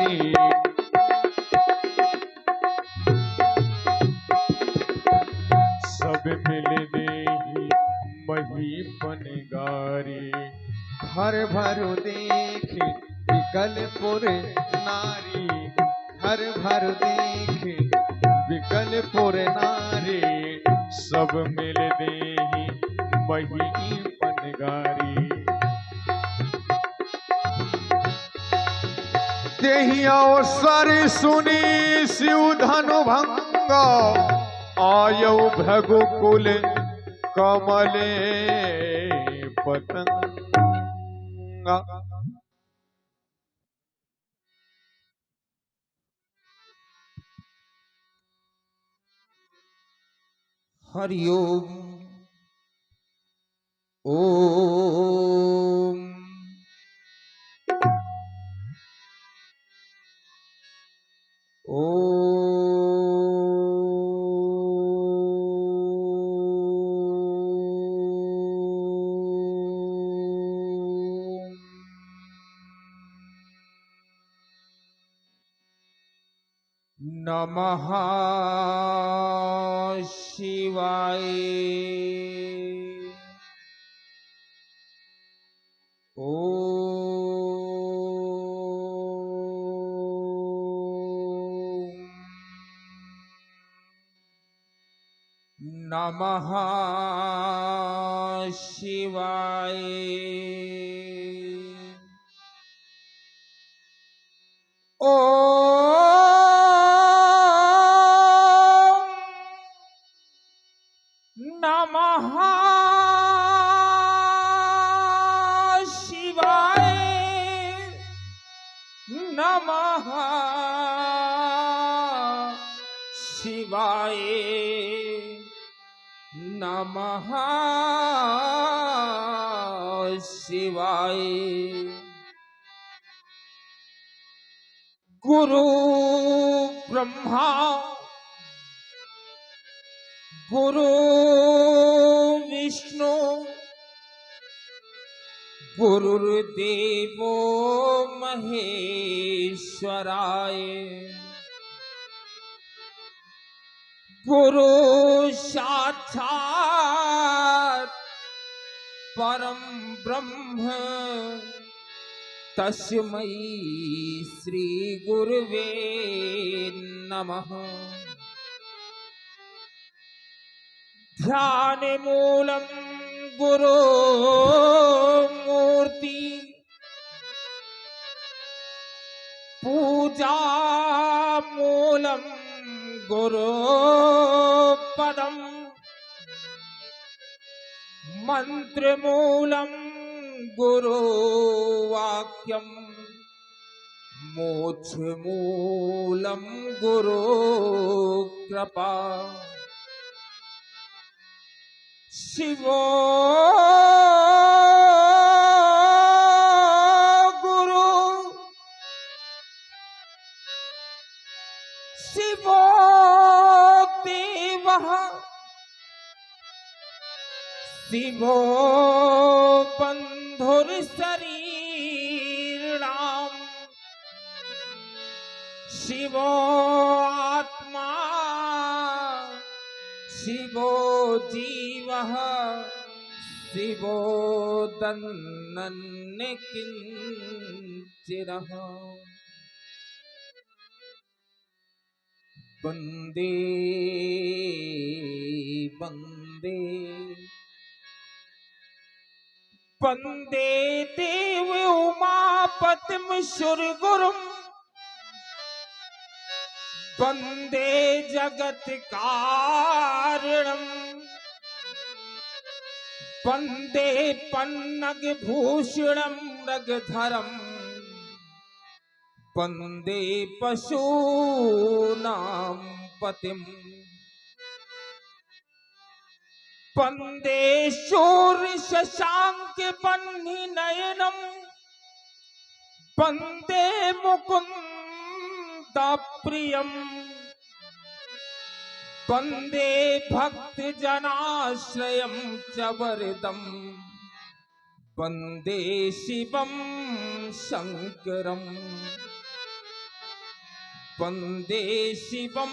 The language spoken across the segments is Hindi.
गारी। सब मिलने ही महीपन गारी। घर भर देखे विकलपुर नारी। घर भर देखे विकलपुर नारी। सब मिलने ही महीपन गारी। तेहि अवसर सुनी शिव धनु भंग। आयौ भृगुकुल कमले पतंग। हरिओम ओम। नमः शिवाय। ओम नमः शिवाय। नमः शिवाय। नमः शिवाय। नमः शिवाय। गुरु ब्रह्मा गुरु विष्णु गुरुर्देवो महेश्वराय। गुरु साक्षात् परम ब्रह्म तस्मै श्री गुरुवे नमः। ध्यान मूलम गुरु मूर्ति पूजा मूलम गुरु पदम मंत्र मूलम गुरु वाक्यम मोक्ष मूलम गुरु कृपा। शिवो गुरु शिवो देवः शिवो बन्धुर्शरीराणाम् शिवो आत्मा शिवो जीवः शिवो दन्नन्य किंचिरः। वन्दे वन्दे वन्दे देव उमापतिं सुरगुरुं। वन्दे जगत कारणं वन्दे पन्नग भूषणं रगधरं। वन्दे पशूनां पतिम्। वन्दे शूर शशांक बह्नि नयनं। वन्दे मुकुन्द प्रियम्। वन्दे भक्त जनाश्रयं च वरदम्। वन्दे शिवं शङ्करम्। वन्दे शिवं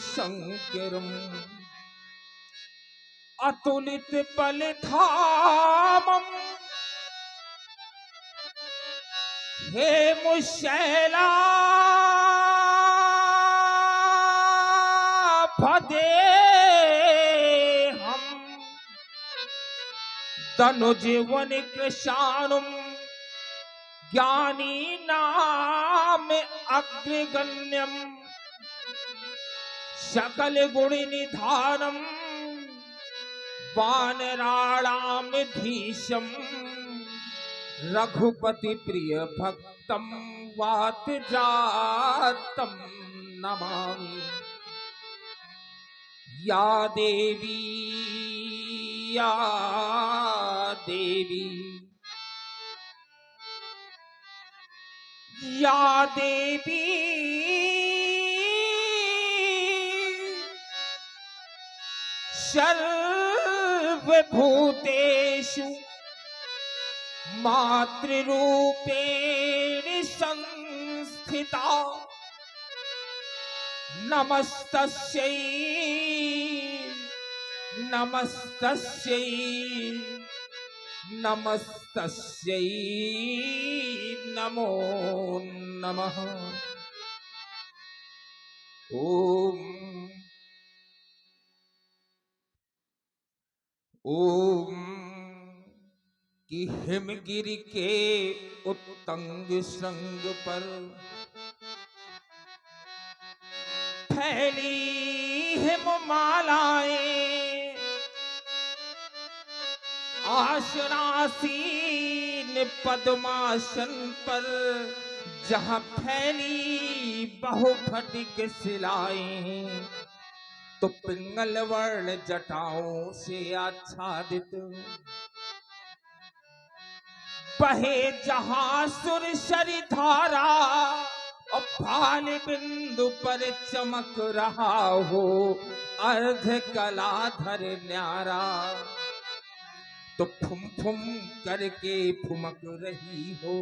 शङ्करम् अतुलित बलधामम् हे मुशैला भदे हम तनुजीवन कृशाणुम ज्ञानी नाम अग्रगण्यम सकल गुण निधानम वानराणाम धीशम रघुपति प्रिय भक्तम वात जातम नमामि या देवी या देवी या देवी सर्वभूतेषु मातृरूपेण संस्थिता नमस्तस्यै नमस्तस्यै नमस्तस्यै नमो नमः ओम ओम कि हिमगिरि के उत्तंग श्रृंग पर फैली हिममालाएं आसनासीन पद्मासन पर जहाँ फैली बहुफटिक शिलाएं तो पिंगल वर्ण जटाओं से आच्छादित बहे जहाँ सुरसरी धारा और भाल बिंदु पर चमक रहा हो अर्ध कलाधर न्यारा तो फुम फुम करके फुमक रही हो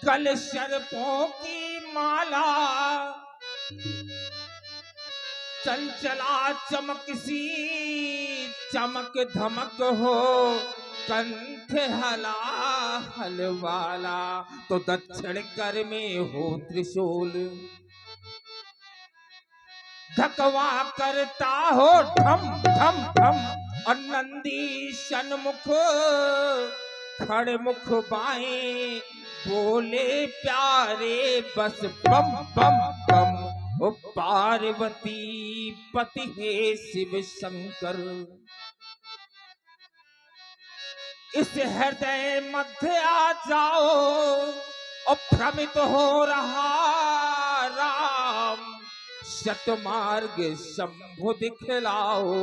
कल सर्पों की माला चंचला चमक सी चमक धमक हो कंठ हला हलवाला तो दक्षिण कर में हो त्रिशूल धकवा करता हो ढम ढम ढम और नंदी सन्मुख खड़े मुख बाएं बोले प्यारे बस बम बम बम ओ पार्वती पति हे शिव शंकर इस हृदय मध्य आ जाओ और भ्रमित हो रहा राम शतमार्ग शंभु दिखलाओ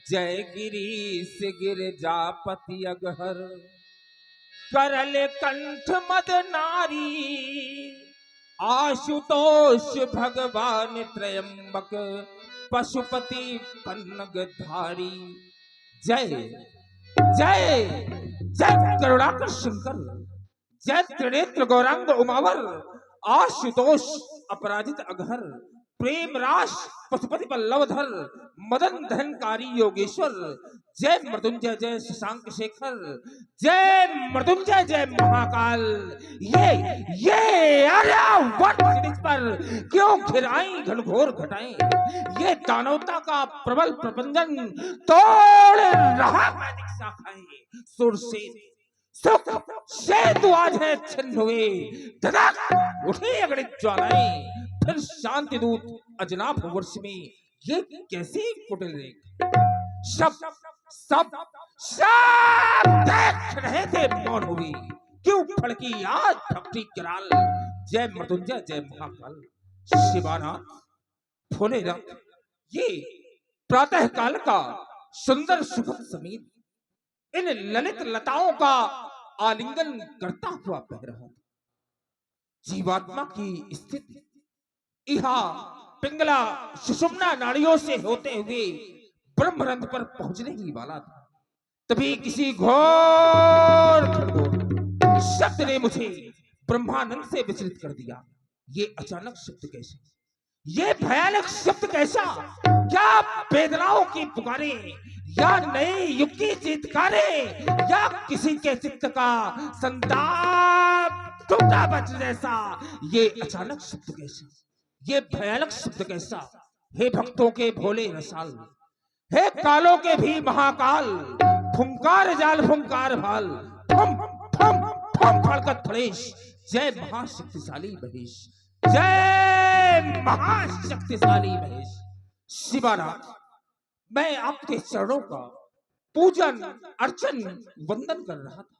जय गिरीश गिरजापति अगहर करल कंठ मद नारी आशुतोष भगवान त्रयंबक पशुपति पन्नग धारी जय जय जय करुणाकर शंकर जय त्रिनेत्र गौरांग उमावर आशुतोष अपराजित अघहर प्रेम राश पशुपति पल्लवधर मदन धनकारी योगेश्वर जय मृत्युंजय जय शशांक शेखर जय मृत्युंजय जय महाकाल ये अरे वट पर क्यों घिराई घनघोर घटाएं ये दानवता का प्रबल प्रबंधन तोड़ रहा वैदिक शाखाएं सुर से सुख से तू आज है छिन्न हुए धड़क उठे अगणित ज्वालाएं फिर शांति दूत अजनाभ वर्ष में ये कैसे कुटिल रेख सब सब सब देख रहे थे मौन हुई क्यों फड़की आज भक्ति कराल जय मृत्युंजय जय महाकाल शिवानाथ फूले रंग ये प्रातः काल का सुंदर सुखद समीर इन ललित लताओं का आलिंगन करता हुआ बह रहा था जीवात्मा की स्थिति इहा पिंगला सुषुम्ना नाड़ियों से होते हुए ब्रह्मरंध्र पर पहुंचने ही वाला था तभी किसी घोर शब्द ने मुझे ब्रह्मानंद से विचलित कर दिया। ये अचानक शब्द कैसे, ये भयानक शब्द कैसा? क्या वेदनाओं की पुकारे, या नए युग की चीत्कारे, या किसी के चित्त का संताप टूटा बच जैसा? ये अचानक शब्द कैसा, ये भयानक शब्द कैसा? हे भक्तों के भोले रसाल, हे कालों के भी महाकाल, फुंकार जाल फुंकार भाल, फम फम फम खड़कत फड़ेश, जय महाशक्तिशाली महेश, जय महाशक्तिशाली महेश। शिवानाथ, मैं आपके चरणों का पूजन अर्चन वंदन कर रहा था,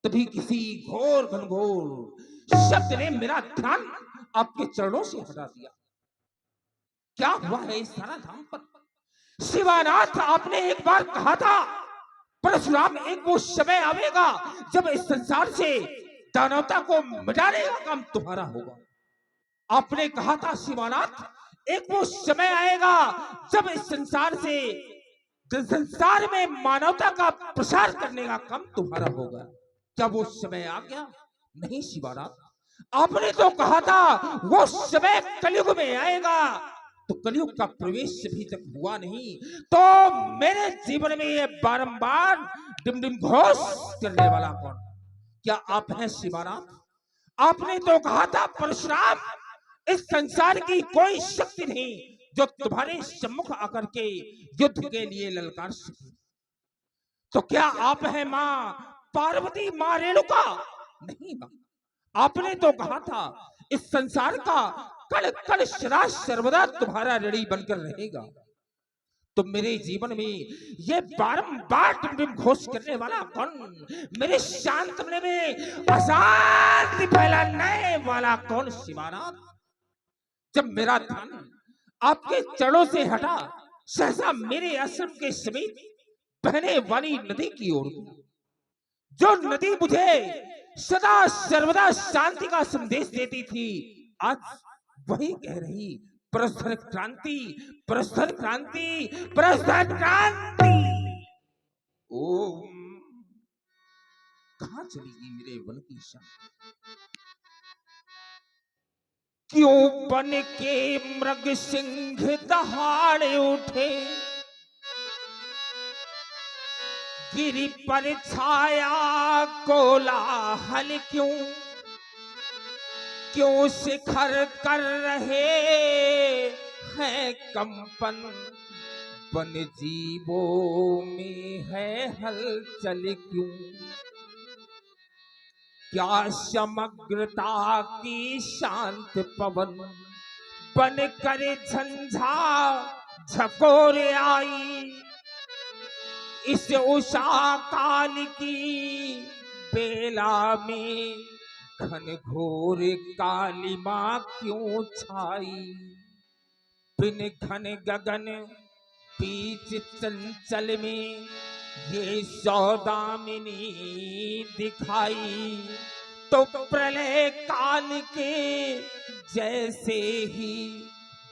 तभी किसी घोर घनघोर शब्द ने मेरा ध्यान आपके चरणों से हटा दिया। क्या हुआ है इस सारा धाम पर? शिवानाथ, आपने एक बार कहा था परशुराम, एक वो समय आवेगा जब इस संसार से दानवता को मिटाने का काम तुम्हारा होगा। आपने कहा था शिवानाथ, एक वो समय आएगा जब इस संसार में मानवता का प्रसार करने का काम तुम्हारा होगा। क्या वो समय आ गया? नहीं शिवानाथ, आपने तो कहा था वो समय कलयुग में आएगा, तो कलयुग का प्रवेश अभी तक हुआ नहीं, तो मेरे जीवन में ये बारंबार डिमडिम घोष करने वाला कौन? क्या आप हैं शिवानाथ? आपने तो कहा था परशुराम, इस संसार की कोई शक्ति नहीं जो तुम्हारे सम्मुख आकर के युद्ध के लिए ललकार सके। तो क्या आप हैं मां पार्वती, मां रेणुका? नहीं मां, आपने तो कहा था इस संसार का कण कण सदा सर्वदा तुम्हारा ऋणी बनकर रहेगा। तो मेरे जीवन में ये बारंबार डिमडिम घोष करने वाला कौन? मेरे शांत मन में अशांति फैलाने वाला कौन शिवानाथ? जब मेरा ध्यान आपके चरणों से हटा, सहसा मेरे आश्रम के समीप बहने वाली नदी की ओर, जो नदी मुझे सदा सर्वदा शांति का संदेश देती थी, आज वही कह रही परस्पर क्रांति, परस्पर क्रांति, परस्पर क्रांति। ओम, कहां चली मेरे वन की शांति? क्यों बन के मृग सिंह दहाड़े उठे, गिरी पर छाया कोलाहल क्यों? क्यों शिखर कर रहे हैं कंपन, वन जीवों में है हलचल क्यों? क्या समग्रता की शांत पवन बन कर झंझा झकोरे आई, इस उषा काल की बेला में घन घोर कालिमा क्यों छाई? बिन घन गगन बीच चंचल में ये सौदामिनी दिखाई, तो प्रलय काल के जैसे ही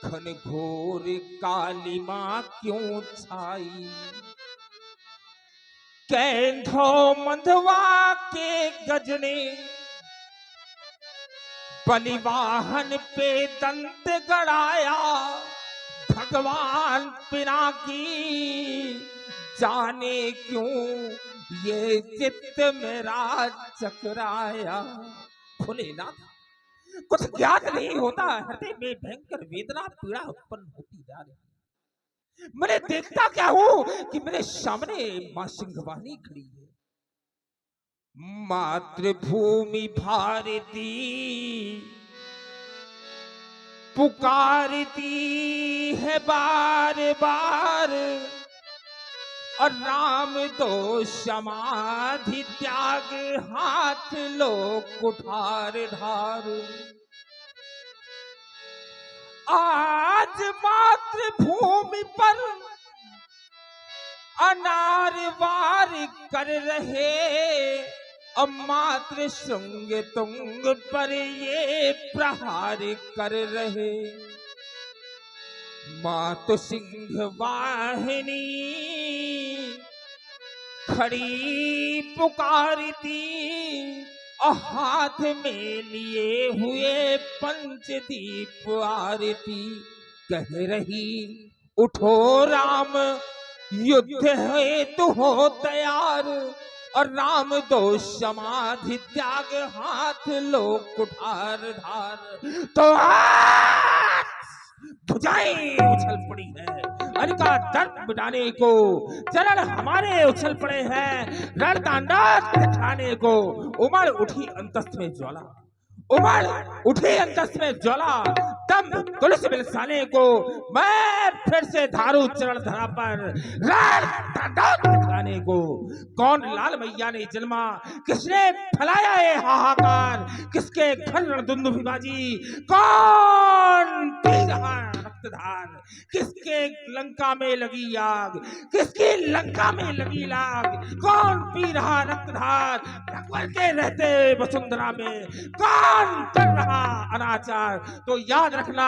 घन घोर कालिमा क्यों छाई? कैंधो मंधवा के गजने बलिवाहन पे दंत गड़ाया, भगवान पिनाकी जाने क्यों ये चित्त मेरा चकराया। भोलेनाथ, कुछ ज्ञात नहीं होता, हृदय में भयंकर वेदना पीड़ा उत्पन्न होती जा रही है। मैंने देखता क्या हूं कि मेरे सामने मां सिंहवाहिनी खड़ी है। मातृभूमि भारती पुकारती है बार बार, और राम दो समाधि त्याग हाथ लो कुठार धार। आज मातृभूमि पर अनारवार कर रहे, अब मातृ श्रृंग तुंग पर ये प्रहार कर रहे। मातु सिंह वाहिनी खड़ी पुकारती, और हाथ में लिए हुए पंचदीप आरती कह रही, उठो राम युद्ध हेतु हो तैयार, और राम दो समाधि त्याग हाथ लो कुठार धार। तो आज भुजाएं उछल पड़ी है अनिका दर्द मिटाने को, चरण हमारे उछल पड़े हैं रण तांडव दिखाने को। उमड़ उठी अंतस में ज्वाला, उमड़ उठी अंतस में ज्वाला, दम तुलसी बिलसाने को। मैं फिर से धारू चरण धरा पर रण तांडव दिखाने को। कौन लाल मैया ने जन्मा, किसने फैलाया ये हाहाकार, किसके घर रणधुंदुभि बाजी, कौन पी रहा रक्तधार, किसके लंका में लगी आग, किसकी लंका में लगी लाग, कौन पी रहा रक्तधार रघुवर के रहते वसुंधरा में, कौन कर रहा अनाचार। तो याद रखना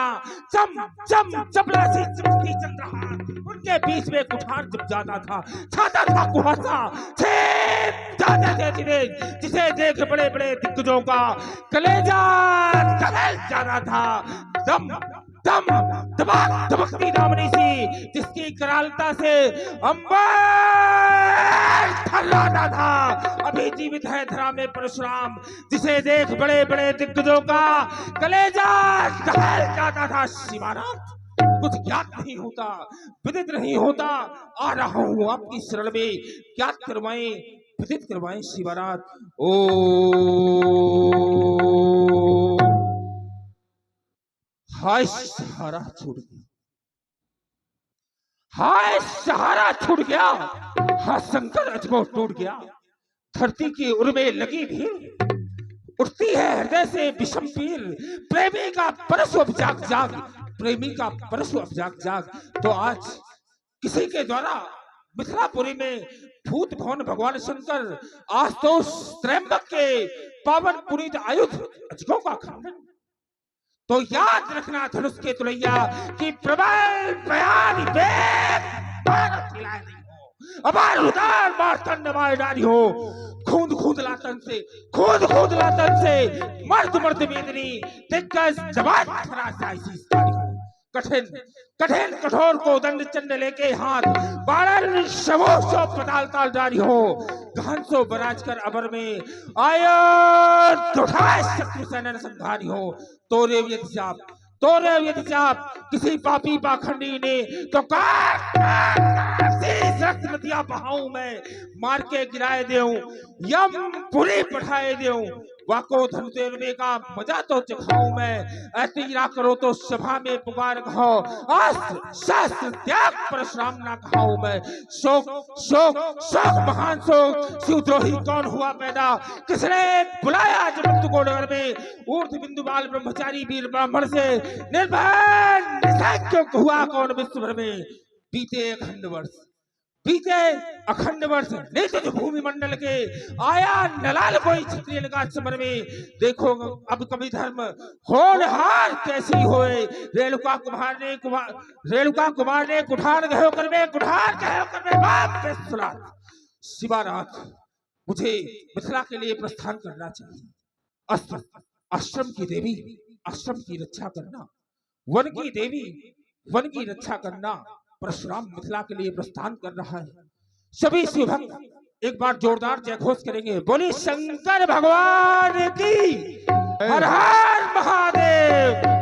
चम चम चपला सी चमकती चंद्रहार, उनके बीच में कुठार जब जाता था छाता था कुहासा, जाते थे जिसे देख बड़े बड़े दिग्गजों का कलेजा दहल जाना था। दम दम दबक दबकती दामनी सी, जिसकी करालता से अंबर थर्राता था। अभी जीवित है धरा में परशुराम, जिसे देख बड़े बड़े दिग्गजों का कलेजा दहल जाता था। शिवानाथ कुछ ज्ञात नहीं होता, विदित नहीं होता, आ रहा हूं आपकी शरण में, ज्ञात करवाएं विदित करवाएं शिवानाथ। ओ हाय सहारा छूट गया, हाय सहारा छूट गया, हाँ शंकर अजगो टूट गया। धरती की उर में लगी भीड़, उठती है हृदय से विषम पीर, प्रेमी का परशु अब जाग जाग, प्रेमी का परशु अब जाग जाग। तो आज किसी के द्वारा मिथिलापुरी में भूत भवन भगवान शंकर आशुतोष त्रयंबक के पावन पुनीत आयुध अजगों का खंडन। तो याद रखना धनुष के तुलैया कि प्रबल बयान वेग भारत खिलाए नहीं हो, अबार उदार मार्तंड मार डाली हो। खूंद खूंद लातन से, खूंद खूंद लातन से, मर्द मर्द मेदनी दिग्गज जवान फरासाइसी कठिन कठिन कठोर को दंड चंड लेके हाथ, बारन शवो शो पताल ताल जारी हो। गहन सो बराज कर अबर में आयो दुठाए शत्रु सेना संधारी हो। तोरे यदि चाप, तोरे यदि चाप किसी पापी पाखंडी ने तो रक्त नदियां बहाऊं मैं, मार के गिराए देऊं, यम पुरी पठाए देऊं, वाको धन देने का मजा तो चखाऊं मैं। ऐतीरा करो तो सभा में पुकार कहो, अस्त्र शस्त्र त्याग परशुराम ना कहाऊं मैं। शोक शोक शोक महान शोक, शिवद्रोही कौन हुआ पैदा, किसने बुलाया जगत को नगर में। ऊर्ध्व बिंदु बाल ब्रह्मचारी वीर ब्राह्मण से निर्भय निसंग हुआ कौन विश्व भर में। बीते अखंड वर्ष, बीते अखंड वर्ष निज भूमि मंडल के, आया नलाल कोई क्षत्रिय का समर में। देखो अब कभी धर्म होनहार कैसी होए, रेणुका कुमार ने कुठार गयो कर में, कुठार गयो कर में बाप विश्वनाथ। शिवानाथ मुझे मिथिला के लिए प्रस्थान करना चाहिए। अस्त्र आश्रम की देवी, आश्रम की रक्षा करना, वन की देवी, वन की रक्षा करना। परशुराम मिथिला के लिए प्रस्थान कर रहा है। सभी शिवभक्त एक बार जोरदार जय घोष करेंगे, बोली शंकर भगवान की, हर हर महादेव।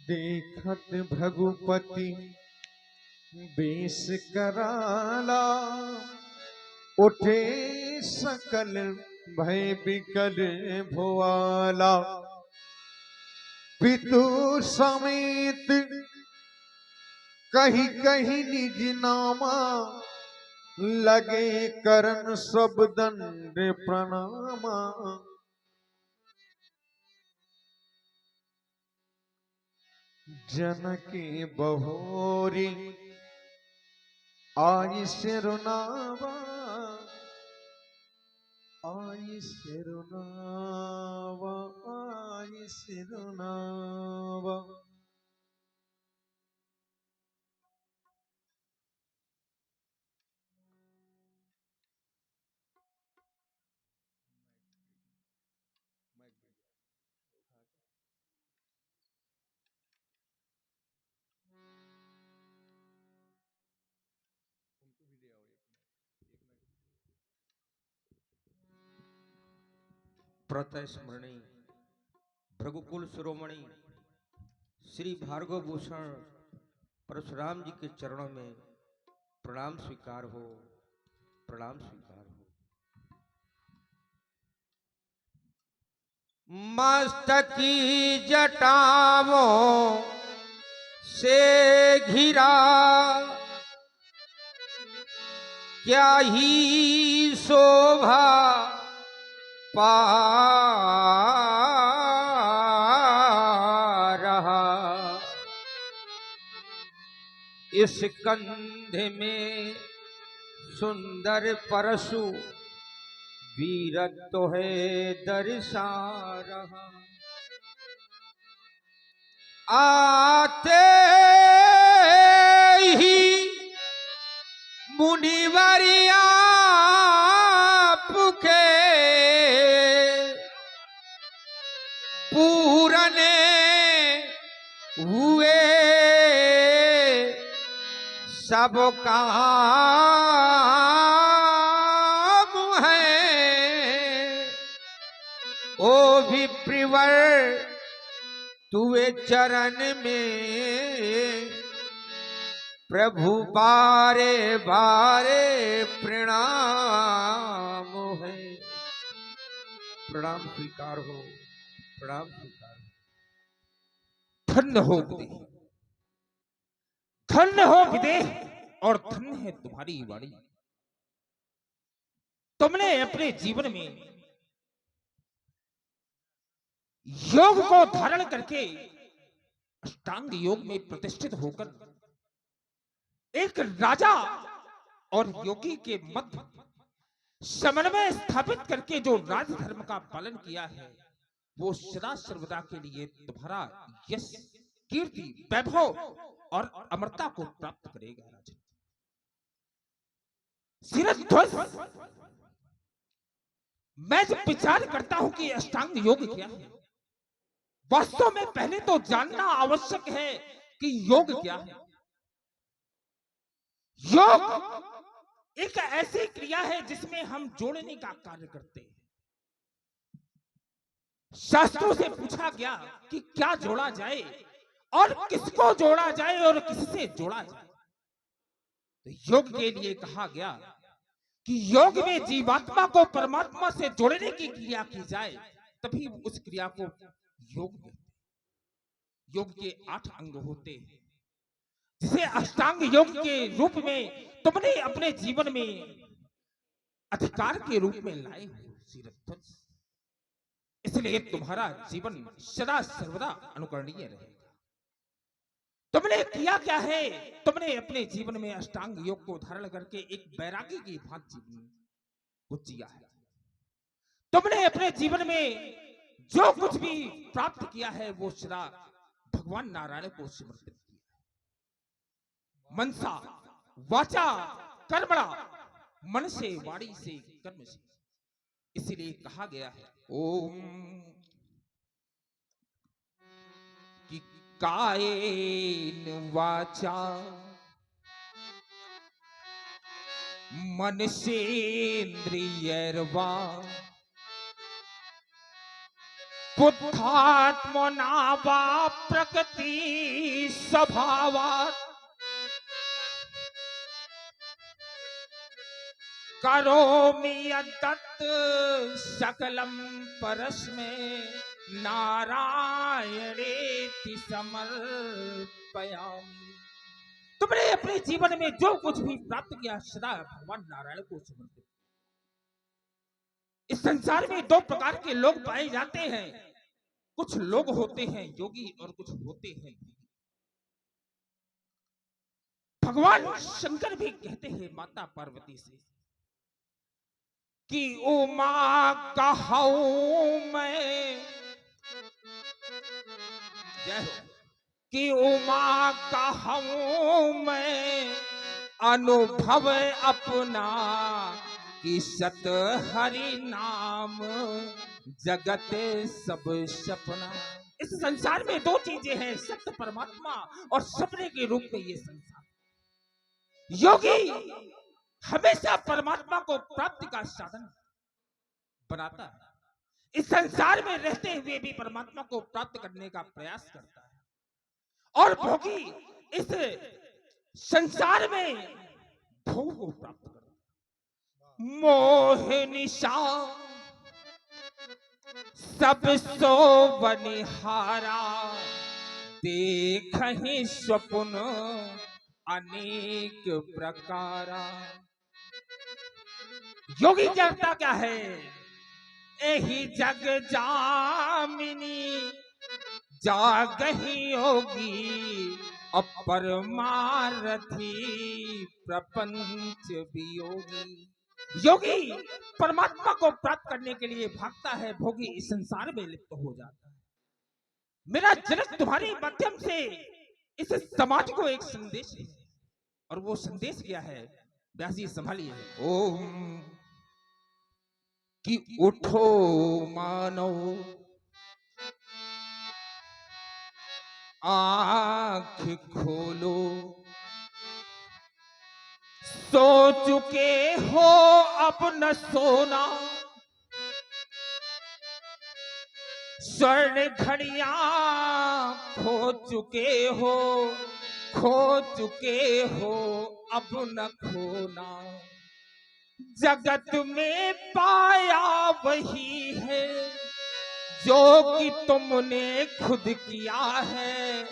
देखत भगुपति बेस कराला, उठे सकल भय बिकल भुआला। पितु समेत कही कही निज नामा, लगे करन सब दंड प्रणामा। जनकी बहोरी आई सिरुनावा, आई सिरुनावा, आई सिरुनावा। प्रतः स्मरणी भृगुकुल शिरोमणि श्री भार्गव भूषण परशुराम जी के चरणों में प्रणाम स्वीकार हो, प्रणाम स्वीकार हो। मस्तकी जटाओं से घिरा क्या ही शोभा पा रहा, इस कंधे में सुंदर परशु वीरत्व है दर्शा रहा। आते ही मुनिवरिया पुखे पूरने हुए सब काम है। ओ विप्रवर तुए चरण में प्रभु बारे बारे प्रणाम है। प्रणाम स्वीकार हो, प्रणाम स्वीकार हो। धन्य हो विदेह, धन्य हो विदेह और धन्य है तुम्हारी वाणी। तुमने अपने जीवन में योग को धारण करके अष्टांग योग में प्रतिष्ठित होकर एक राजा और योगी के मध्य समन्वय स्थापित करके जो राजधर्म का पालन किया है, वो सदा सर्वदा के लिए तुम्हारा यश, कीर्ति, वैभव और अमरता को प्राप्त करेगा। राजन शिरध्वज, मैं जब विचार करता हूं कि अष्टांग योग क्या है, वास्तव में पहले तो जानना आवश्यक है कि योग क्या है। योग एक ऐसी क्रिया है जिसमें हम जोड़ने का कार्य करते हैं। शास्त्रों से पूछा गया कि क्या जोड़ा जाए और किसको जोड़ा जाए और किससे जोड़ा जाए, तो योग के लिए कहा गया कि योग में जीवात्मा को परमात्मा से जोड़ने की क्रिया की जाए, तभी उस क्रिया को योग कहते हैं। योग के 8 अंग होते हैं, जिसे अष्टांग योग के रूप में तुमने अपने जीवन में अधिकार के रूप में लाए हो शिरध्वज। इसलिए तुम्हारा जीवन सदा सर्वदा अनुकरणीय रहेगा। तुमने किया क्या है, तुमने अपने जीवन में अष्टांग योग को धारण करके एक बैरागी की भांति जीवन को जिया है। तुमने अपने जीवन में जो कुछ भी प्राप्त किया है वो सदा भगवान नारायण को समर्पित किया है। मनसा वाचा कर्मणा, मन से, वाणी से, कर्म से। इसलिए कहा गया है ओम कि कायेन वाचा मन से इंद्रियर्वा बुद्धात्मना वा प्रकृति स्वभावात् करोमि यद्दत् सकलम परस्मै नारायणेति समर्पयामि। तुमने अपने जीवन में जो कुछ भी प्राप्त किया सदा भगवान नारायण को समर्पित। इस संसार में 2 प्रकार के लोग पाए जाते हैं, कुछ लोग होते हैं योगी और कुछ होते हैं। भगवान शंकर भी कहते हैं माता पार्वती से कि उमा कहूं मैं, जय हो, कि उमा कहूं मैं अनुभव अपना, कि सत हरि नाम जगत सब सपना। इस संसार में दो चीजें हैं, सत्य परमात्मा और सपने के रूप में ये संसार। योगी हमेशा परमात्मा को प्राप्ति का साधन बनाता है, इस संसार में रहते हुए भी परमात्मा को प्राप्त करने का प्रयास करता है, और भोगी इस संसार में भोग को प्राप्त करता है। मोह निशा सब सो बनिहारा, देखहि स्वप्न अनेक प्रकारा। योगी करता क्या है, एही जग जामिनी जागही योगी, अपरमारथी प्रपंच वियोगी। योगी परमात्मा को प्राप्त करने के लिए भागता है, भोगी इस संसार में लिप्त हो जाता है। मेरा जनक तुम्हारे माध्यम से इस समाज को एक संदेश है, और वो संदेश क्या है, व्यास जी संभालिए। ओम कि उठो मानो, आंख खोलो, सो चुके हो अब न सोना, स्वर्ण घड़ियां खो चुके हो, खो चुके हो अब न खोना। जगत में पाया वही है जो कि तुमने खुद किया है,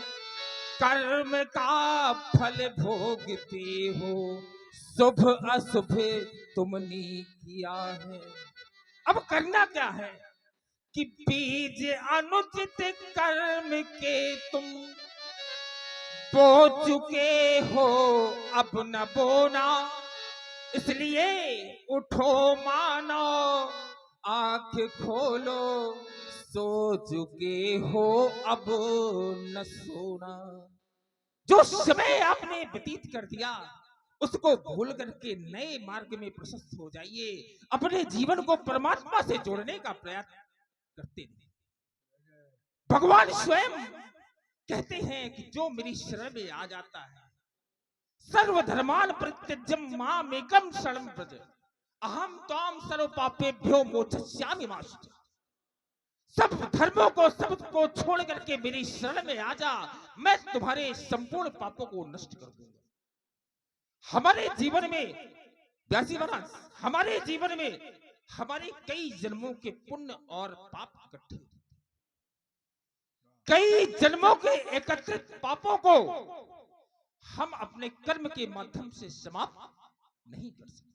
कर्म का फल भोगते हो, शुभ अशुभ तुमने किया है। अब करना क्या है कि बीज अनुचित कर्म के तुम बो चुके हो, अब न बोना। इसलिए उठो मानो, आंख खोलो, सो चुके हो अब न सोना। जो समय आपने व्यतीत कर दिया उसको भूल करके नए मार्ग में प्रशस्त हो जाइए, अपने जीवन को परमात्मा से जोड़ने का प्रयास करते हैं। भगवान स्वयं कहते हैं कि जो मेरी शरण में आ जाता है, सर्वधर्मान परित्यज्य मामेकं शरणं व्रज, अहम त्वां सर्व पापेभ्यो मोक्षयिष्यामि मा शुचि। सब धर्मों को सबको छोड़ करके मेरी शरण में आ जा, मैं तुम्हारे संपूर्ण पापों को नष्ट कर दूंगा। हमारे जीवन में व्यासी महाराज, हमारे जीवन में हमारे कई जन्मों के पुण्य और पाप इकट्ठे, कई जन्मों के एकत्रित पापों को हम अपने कर्म के माध्यम से समाप्त नहीं कर सकते।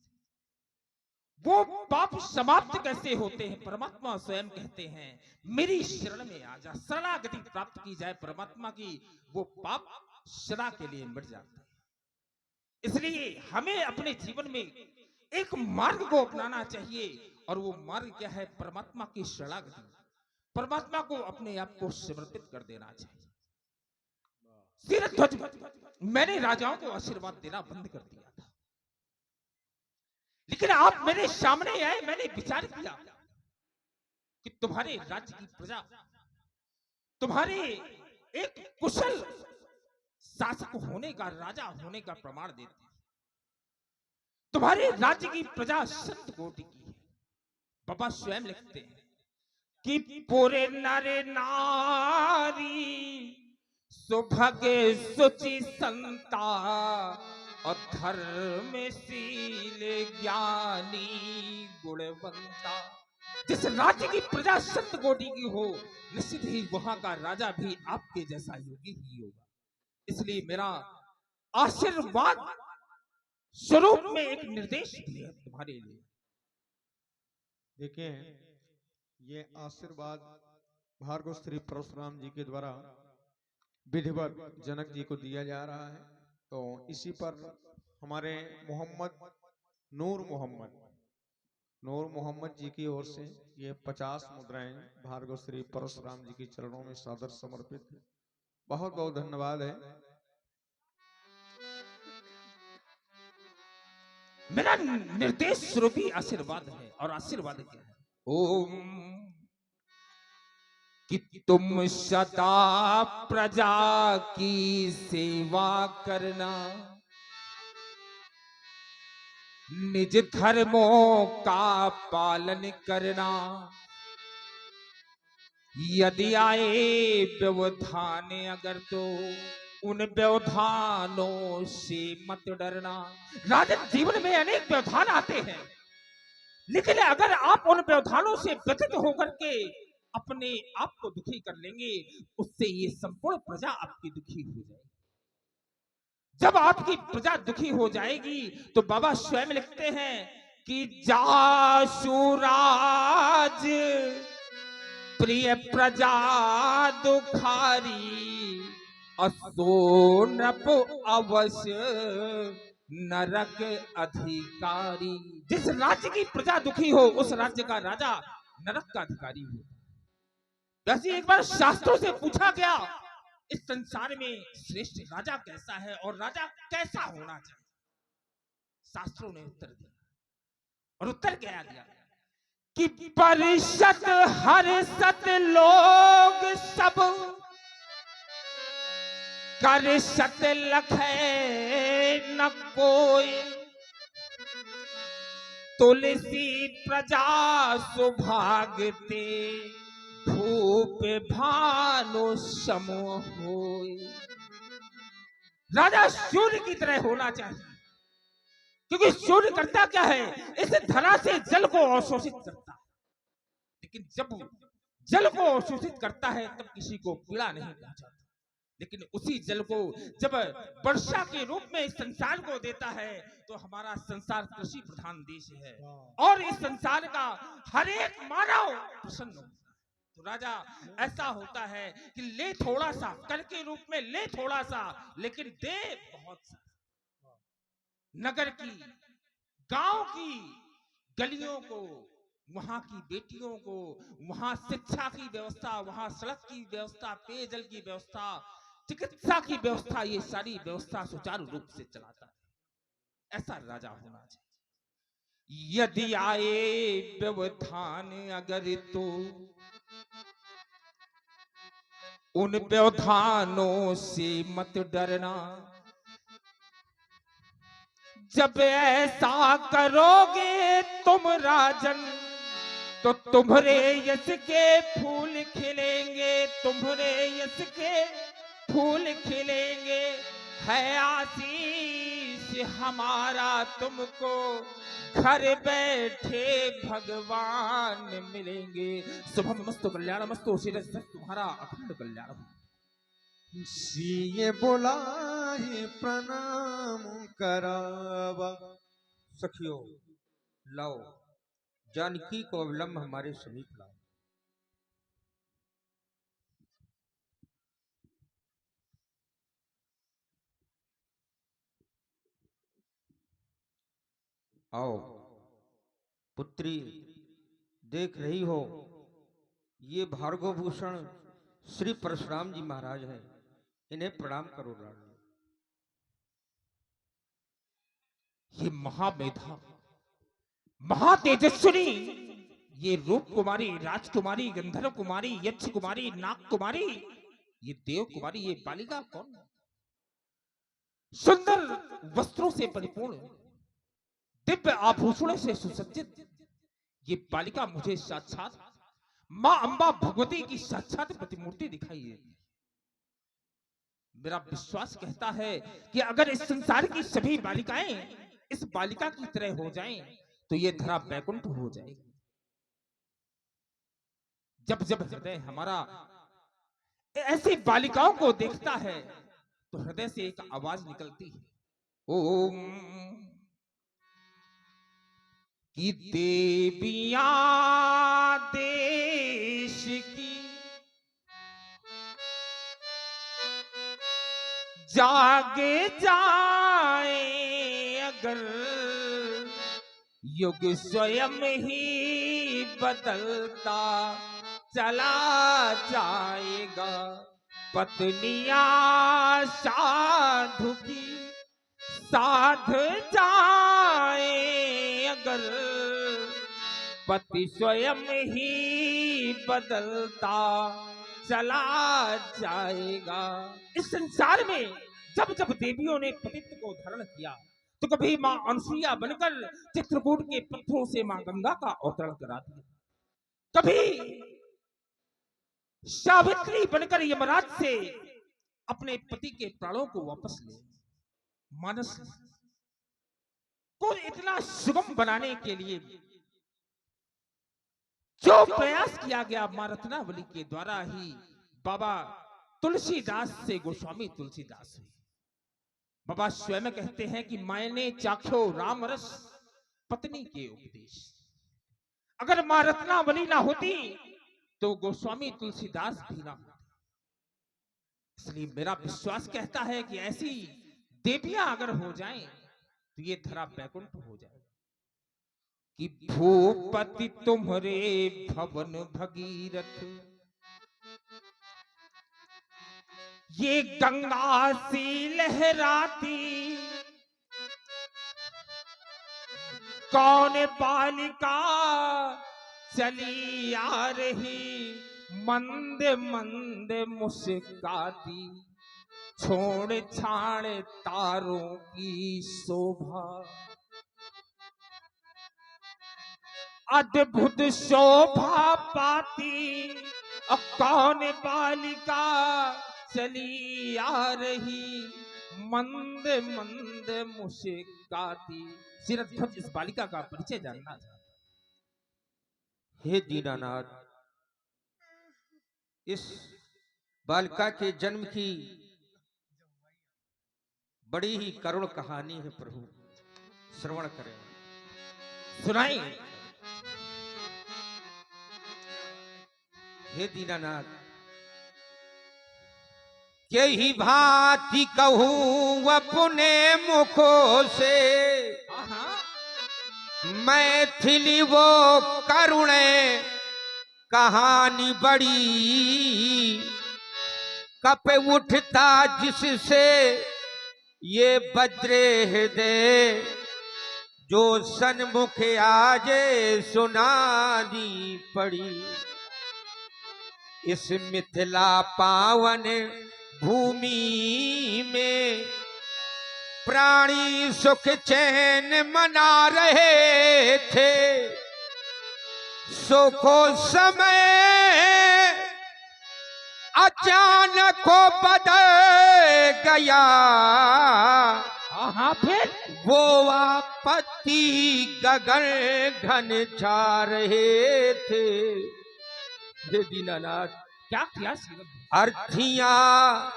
वो पाप समाप्त कैसे होते हैं, परमात्मा स्वयं कहते हैं मेरी शरण में आ जा, शरणागति प्राप्त की जाए परमात्मा की, वो पाप सदा के लिए मिट जाता है। इसलिए हमें अपने जीवन में एक मार्ग को अपनाना चाहिए, और वो मार्ग क्या है, परमात्मा की शरणागति, परमात्मा को अपने आप को समर्पित कर देना चाहिए। सिर ध्वज मैंने राजाओं को आशीर्वाद देना बंद कर दिया था, लेकिन आप मेरे सामने आए, मैंने विचार किया कि तुम्हारे राज्य की प्रजा तुम्हारे एक कुशल शासक होने का, राजा होने का प्रमाण देते हैं। तुम्हारे राज्य की प्रजा संत कोटि की है। बाबा स्वयं लिखते हैं कि पूरे नारे नारी सुभगे सुचि संता, और धर्मशील ज्ञानी गुणवंता। जिस राज्य की प्रजा संत कोटि की हो, निश्चित ही वहां का राजा भी आपके जैसा योगी ही होगा। इसलिए मेरा आशीर्वाद स्वरूप में एक निर्देश भी है तुम्हारे लिए। देखिए, ये आशीर्वाद भार्गव श्री परशुराम जी के द्वारा विधिवत जनक जी को दिया जा रहा है। तो इसी पर हमारे नूर मोहम्मद जी की ओर से ये 50 मुद्राएं भार्गव श्री परशुराम जी के चरणों में सादर समर्पित है। बहुत बहुत धन्यवाद है। मेरा निर्देश रूपी आशीर्वाद है, और आशीर्वाद क्या है? ओम कि तुम सदा प्रजा की सेवा करना, निज धर्मों का पालन करना, यदि आए व्यवधान अगर तो उन व्यवधानों से मत डरना। राजन, जीवन में अनेक व्यवधान आते हैं, लेकिन अगर आप उन व्यवधानों से व्यथित होकर के अपने आप को दुखी कर लेंगे, उससे ये संपूर्ण प्रजा आपकी दुखी हो जाएगी। जब आपकी प्रजा दुखी हो जाएगी तो बाबा स्वयं लिखते हैं कि जासुराज प्रिय प्रजा दुखारी, असो नृप अवश्य नरक अधिकारी। जिस राज्य की प्रजा दुखी हो, उस राज्य का राजा नरक का अधिकारी हो। वैसे एक बार शास्त्रों से पूछा गया, इस संसार में श्रेष्ठ राजा कैसा है और राजा कैसा होना चाहिए? शास्त्रों ने उत्तर दिया, और उत्तर क्या दिया कि परिषद हर्षत लोग सब, करषत लखे न कोई, तुलसी प्रजा सुभागते, धूप भानु समूह होय। राजा सूर्य की तरह होना चाहिए, क्योंकि सूर्य करता क्या है? इस धरा से जल को अवशोषित करता है, लेकिन जब जल को अवशोषित करता है तब किसी को पीड़ा नहीं पहुंचाता। लेकिन उसी जल को जब वर्षा के रूप में इस संसार को देता है, तो हमारा संसार कृषि प्रधान देश है, और इस संसार का हर एक मानव प्रसन्न होता है। तो राजा ऐसा होता है कि ले थोड़ा सा, कर के रूप में ले थोड़ा सा, लेकिन दे बहुत सा। नगर की, गांव की गलियों को, वहां की बेटियों को, वहां शिक्षा की व्यवस्था, वहां सड़क की व्यवस्था, पेयजल की व्यवस्था, चिकित्सा की व्यवस्था, ये सारी व्यवस्था सुचारू रूप से चलाता है। ऐसा राजा होना चाहिए। यदि आए व्यवधान अगर तो उन व्यवधानों से मत डरना, जब ऐसा करोगे तुम राजन, तो तुम्हारे यश के फूल खिलेंगे, तुम्हारे यश के फूल खिलेंगे। है आशीष हमारा तुमको, घर बैठे भगवान मिलेंगे। शुभम मस्तु कल्याण मस्तु, तुम्हारा अखंड कल्याण हो। सिए बोलाए प्रणाम करावा। सखियों, लाओ जानकी को अवलंब हमारे समीप लाओ। आओ पुत्री, देख रही हो ये भार्गव भूषण श्री परशुराम जी महाराज हैं, इन्हें प्रणाम करो रानी। ये महामेधा, महातेजस्विनी, ये रूप कुमारी, राजकुमारी, गंधर्व कुमारी, यक्ष कुमारी, नाग कुमारी, ये देव कुमारी, ये बालिका कौन? सुंदर वस्त्रों से परिपूर्ण, दिव्य आभूषणों से सुसज्जित ये बालिका मुझे साक्षात मां अंबा भगवती की साक्षात प्रतिमूर्ति दिखाई देती है। मेरा विश्वास कहता है कि अगर इस संसार की सभी बालिकाएं इस बालिका की तरह हो जाएं, तो ये धरा वैकुंठ हो जाएगी। जब जब हृदय हमारा ऐसी बालिकाओं को देखता है, तो हृदय से एक आवाज निकलती है, ओम कि देवियां देश की जाग जाए अगर युग स्वयं ही बदलता चला जाएगा। पत्नियां साधु की साध जाए अगर पति स्वयं ही बदलता चला जाएगा। इस संसार में जब जब देवियों ने पतित्व को धारण किया तो कभी मां अनसुईया बनकर चित्रकूट के पत्थरों से मां गंगा का अवतरण करा दिया, कभी सावित्री बनकर यमराज से अपने पति के प्राणों को वापस ले। मानस को इतना सुगम बनाने के लिए जो प्रयास किया गया मां रत्नावली के द्वारा ही बाबा तुलसीदास से गोस्वामी तुलसीदास हुए। बाबा स्वयं कहते हैं कि मैंने चाख्यो राम रस पत्नी के उपदेश। अगर मां रत्नावली ना होती तो गोस्वामी तुलसीदास भी ना होते। इसलिए मेरा विश्वास कहता है कि ऐसी देवियां अगर हो जाएं तो ये धरा बैकुंठ हो जाए। कि भूपति तुम्हारे भवन भगीरथ, ये गंगा सी लहराती, कौन बालिका चली आ रही मंद मंद मुस्काती, छोड़ छाड़ तारों की शोभा, अद्भुत शोभा पाती, कौन बालिका चली आ रही मंद मंद मुस्काती। सिरध्वज इस बालिका का परिचय जानना चाहता। हे दीनानाथ, इस बालिका के जन्म की बड़ी ही करुण कहानी है प्रभु, श्रवण करें, सुनाई। हे दीनानाथ, के ही भांति कहूं अपने मुखों से, मैथिली वो करुण कहानी बड़ी, कप उठता जिससे ये वज्रे हृदय, जो सन्मुख आजे सुनानी पड़ी। इस मिथिला पावन भूमि में प्राणी सुख चैन मना रहे थे, सुखो समय अचानक को बदल गया। हाँ, फिर वो आपत्ति गगन घन छा रहे थे। हे दीनानाथ, क्या किया? अर्थियां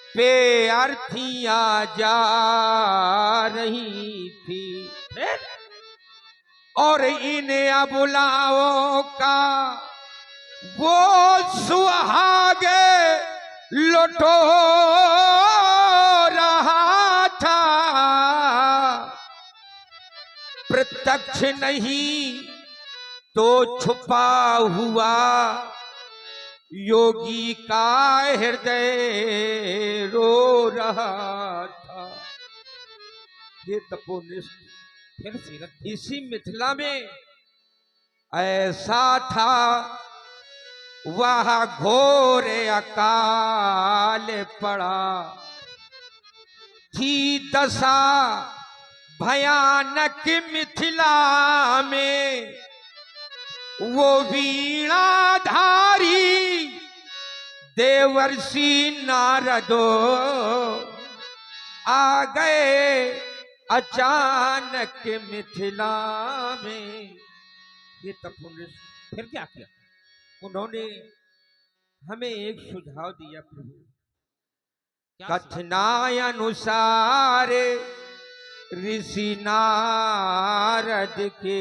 पे अर्थियां जा रही थी, और इन अबुलाओं का वो सुहाग लुटो रहा था। प्रत्यक्ष नहीं तो छुपा हुआ योगी का हृदय रो रहा था। ये तपोनिष्ठ फिर सीरत इसी मिथिला में ऐसा था, वह घोर अकाल पड़ा थी दशा भयानक मिथिला में। वो वीणाधारी देवर्षि नारदो आ गए अचानक मिथिला में। ये तपोनिष्ठ फिर क्या किया? उन्होंने हमें एक सुझाव दिया प्रभु। क्या कथनाय अनुसार ऋषि नारद के,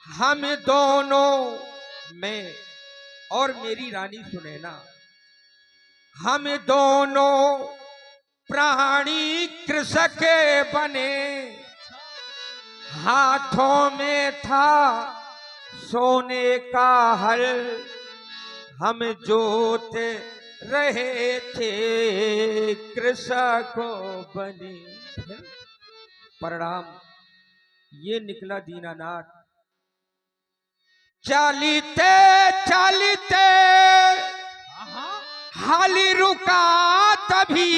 हम दोनों, मैं और मेरी रानी सुनैना, हम दोनों प्राणी कृषक बने, हाथों में था सोने का हल, हम जोत रहे थे कृषकों बने। परिणाम ये निकला दीनानाथ। चालीते चालीते हाली रुका तभी,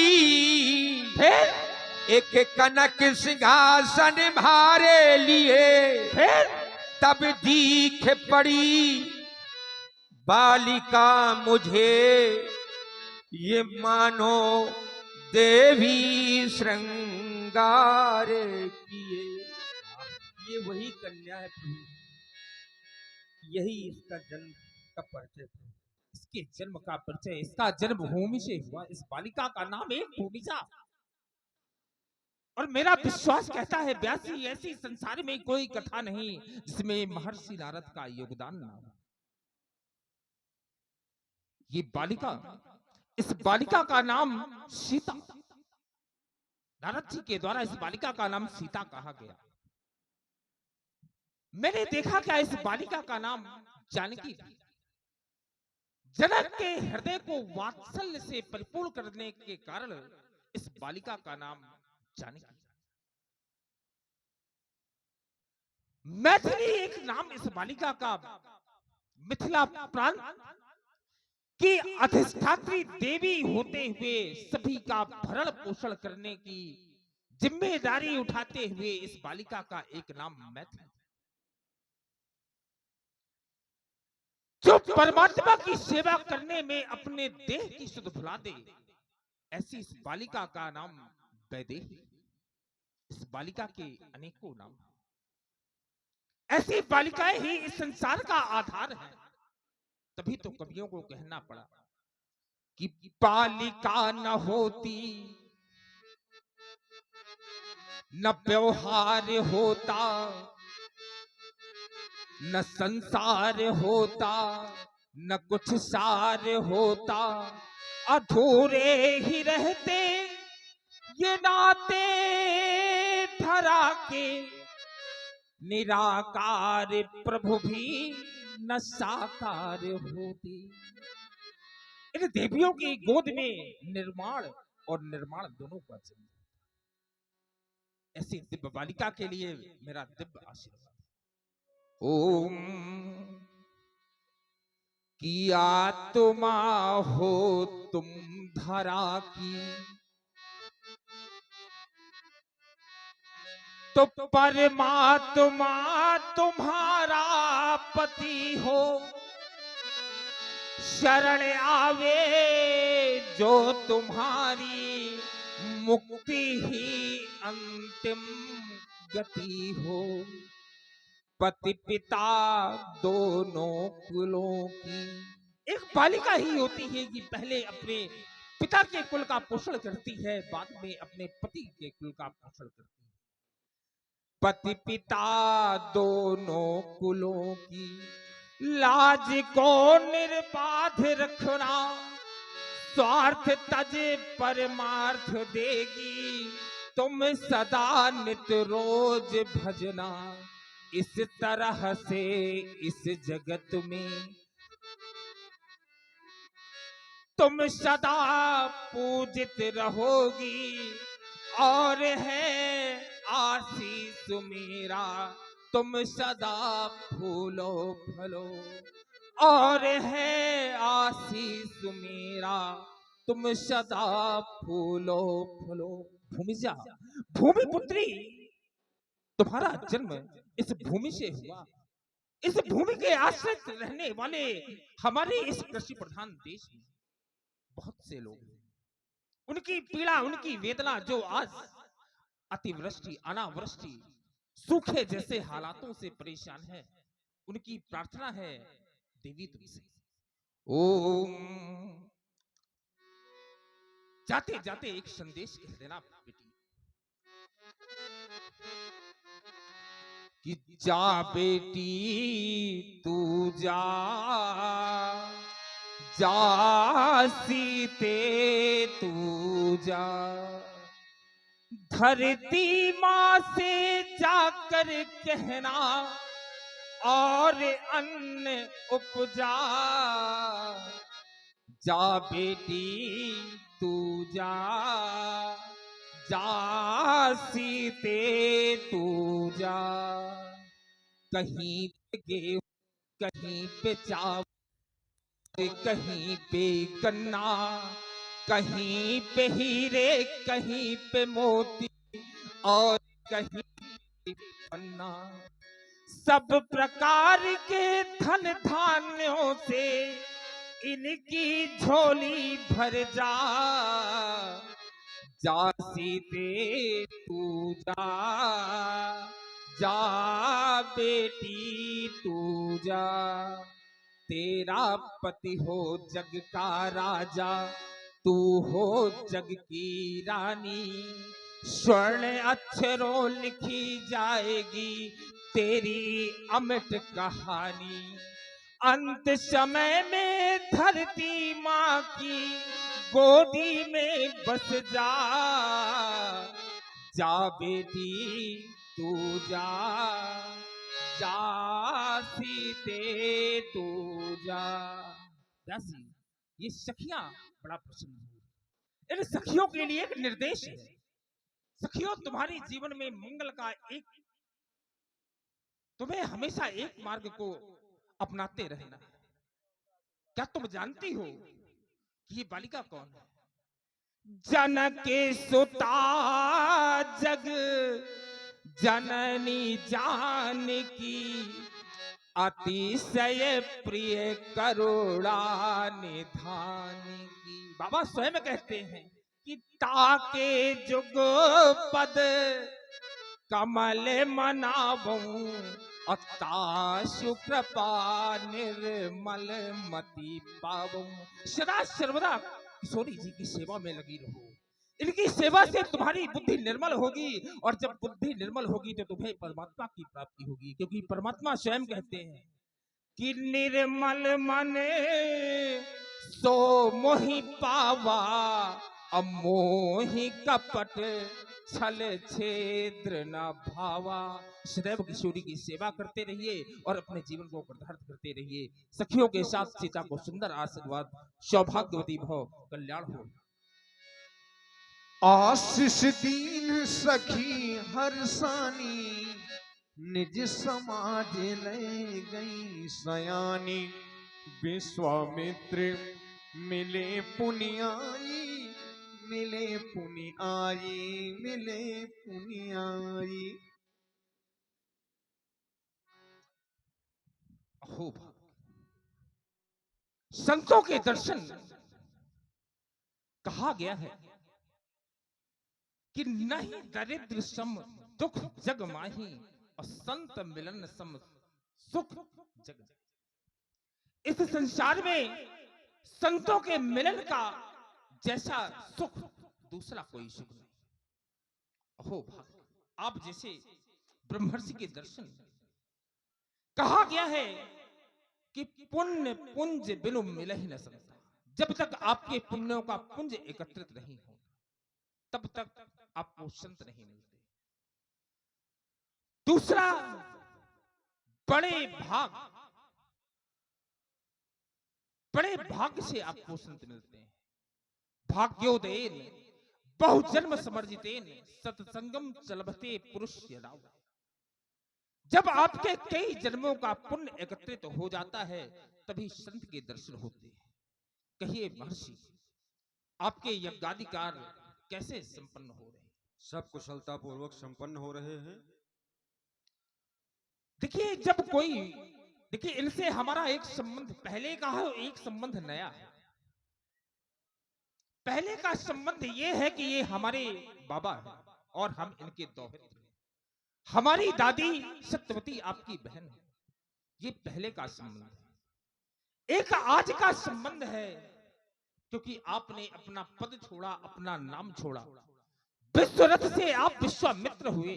फिर एक कनक सिंहासन भारे लिए, फिर तब दीख पड़ी बालिका मुझे, ये मानो देवी श्रृंगार किए। ये वही कन्या है प्रभु, यही इसका जन्म का परिचय है। इसके जन्म का परिचय इसका जन्म भूमि से हुआ। इस बालिका का नाम है भूमिजा। और मेरा विश्वास कहता है व्यासी, ऐसी संसार में कोई कथा नहीं जिसमें महर्षि नारद का योगदान ना हो। ये बालिका, इस बालिका का नाम सीता, नारद जी के द्वारा इस बालिका का नाम सीता कहा गया। मैंने देखा क्या इस बालिका का नाम जानकी थी। जनक के हृदय को वात्सल्य से परिपूर्ण करने के कारण इस बालिका का नाम जानकी। मैथिली एक नाम इस बालिका का मिथिला प्रांत की अधिष्ठात्री देवी होते हुए सभी का भरण पोषण करने की जिम्मेदारी उठाते हुए इस बालिका का एक नाम मैथिली। जो परमात्मा की सेवा करने में अपने देह की सुध भुला दे, ऐसी इस बालिका का नाम वैदेही। इस बालिका के अनेकों नाम, ऐसी बालिकाएं ही इस संसार का आधार है। तभी तो कवियों को कहना पड़ा कि बालिका न होती न व्यवहार होता, न संसार होता, न कुछ सार होता, अधूरे ही रहते ये नाते धरा के, निराकार प्रभु भी न साकार होती। इन देवियों की गोद में निर्माण और निर्माण दोनों का जन्म। ऐसी दिव्य बालिका के लिए मेरा दिव्य आशीर्वाद। ओम की आत्मा हो तुम धरा की, तो परमात्मा तुम्हारा पति हो। शरण आवे जो तुम्हारी, मुक्ति ही अंतिम गति हो। पति पिता दोनों कुलों की, एक बालिका ही होती है कि पहले अपने पिता के कुल का पोषण करती है, बाद में अपने पति के कुल का पोषण करती है। पति पिता दोनों कुलों की, लाज को निर्बाध रखना, स्वार्थ तज परमार्थ देगी। तुम सदा नित रोज भजना, इस तरह से इस जगत में तुम सदा पूजित रहोगी। और है आशीष मेरा तुम सदा फूलो फलो, और है आशीष मेरा तुम सदा फूलो फलो। भूमिजा, भूमि पुत्री, तुम्हारा जन्म इस भूमि से हुआ। इस भूमि के आश्रित रहने वाले हमारे इस कृषि प्रधान देश में बहुत से लोग हैं। उनकी पीड़ा, उनकी वेदना जो आज अतिवृष्टि, अनावृष्टि, सूखे जैसे हालातों से परेशान है, उनकी प्रार्थना है देवी तुमसे। ओम जाते जाते एक संदेश कह देना बेटी कि जा बेटी तू जा, जा सीते तू जा, धरती माँ से जाकर कहना और अन्न उपजा, जा बेटी तू जा, जा सीते तू जा। कहीं पे गेहूं, कहीं पे चावल, कहीं पे गन्ना, कहीं पे हीरे, कहीं पे मोती और कहीं पे पन्ना, सब प्रकार के धन धान्यों से इनकी झोली भर जा, जा सीते तू जा, जा बेटी तू जा। तेरा पति हो जग का राजा, तू हो जग की रानी, स्वर्ण अक्षरों लिखी जाएगी तेरी अमिट कहानी। अंत समय में धरती माँ की गोदी में बस जा, जा बेटी तू जा, जा सीते तू जा। दासी, ये सखियां बड़ा प्रसन्न हुई। इन सखियों के लिए एक निर्देश है। सखियों, तुम्हारे जीवन में मंगल का एक, तुम्हें हमेशा एक मार्ग को अपनाते रहना। क्या तुम जानती हो कि ये बालिका कौन है? जनक सुता जग जननी जानकी, अतिशय प्रिय करुणा निधान की। बाबा स्वयं कहते हैं कि ताके जुग पद कमल मनावूं, अताशु कृपा निर्मल मति पावूं। सदा सर्वदा किशोरी जी की सेवा में लगी रहो। इनकी सेवा से तुम्हारी बुद्धि निर्मल होगी, और जब बुद्धि निर्मल होगी तो तुम्हें परमात्मा की प्राप्ति होगी, क्योंकि परमात्मा स्वयं कहते हैं कि निर्मल मन सो मोहि पावा, अमोहि कपट छल छेद्र न भावा। सदैव किशोरी की सेवा करते रहिए और अपने जीवन को कृतार्थ करते रहिए। सखियों के साथ सीता को सुंदर आशीर्वाद, सौभाग्यवती भव, कल्याण हो। आशीष दीन सखी हरसानी, निज समाज ले गई सयानी। विश्वामित्र मिले पुनियाई, मिले पुनियाई, मिले पुनियाई। अहो संतों के दर्शन, कहा गया है कि नहीं दरिद्र सम दुख जग माही, और संत मिलन सम सुख जग। इस संसार में संतों के मिलन का जैसा सुख दूसरा कोई सुख नहीं। अहो भाग, आप जैसे ब्रह्मर्षि के दर्शन, कहा गया है कि पुण्य पुंज बिनु मिल ही न सकता। जब तक आपके पुण्यों का पुंज एकत्रित नहीं हो, तब तक आपको संत नहीं मिलते। दूसरा, बड़े भाग्य से आपको संत मिलते हैं। भाग्योदयेन बहुजन्म समर्जितेन सत्संगम चलबते पुरुष यदाव। जब आपके कई जन्मों का पुण्य एकत्रित हो जाता है, तभी संत के दर्शन होते हैं। कहिए महर्षि, आपके यज्ञादि कार्य कैसे संपन्न हो रहे हैं? सब कुशलता पूर्वक संपन्न हो रहे हैं। देखिए, जब कोई, देखिए इनसे हमारा एक संबंध पहले का है, एक संबंध नया है। पहले का संबंध ये है कि ये हमारे बाबा हैं और हम इनके दौहित्र हैं। हमारी दादी सत्यवती आपकी बहन है, ये पहले का संबंध है। एक आज का संबंध है, क्योंकि आपने अपना पद छोड़ा, अपना नाम छोड़ा। विश्वरथ से आप विश्वामित्र हुए।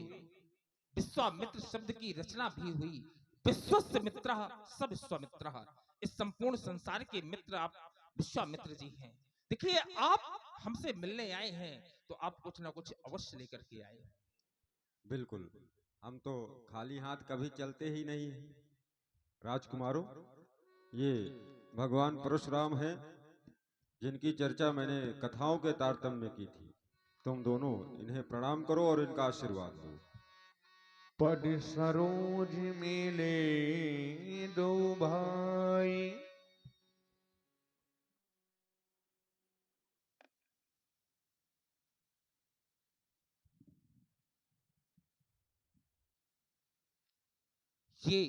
विश्वामित्र शब्द की रचना भी हुई। विश्वस्य मित्रः स विश्वामित्रः। इस संपूर्ण संसार के मित्र आप विश्वामित्र जी हैं। देखिए, आप हमसे मिलने आए हैं तो आप कुछ ना कुछ अवश्य लेकर के आए। बिल्कुल, हम तो खाली हाथ कभी चलते ही नहीं हैं। राजकुमारों, ये भगवान परशुराम हैं, जिनकी चर्चा मैंने कथाओं के तारतम्य में की थी। तुम दोनों इन्हें प्रणाम करो और इनका आशीर्वाद लो। पद सरोज मिले दो भाई, ये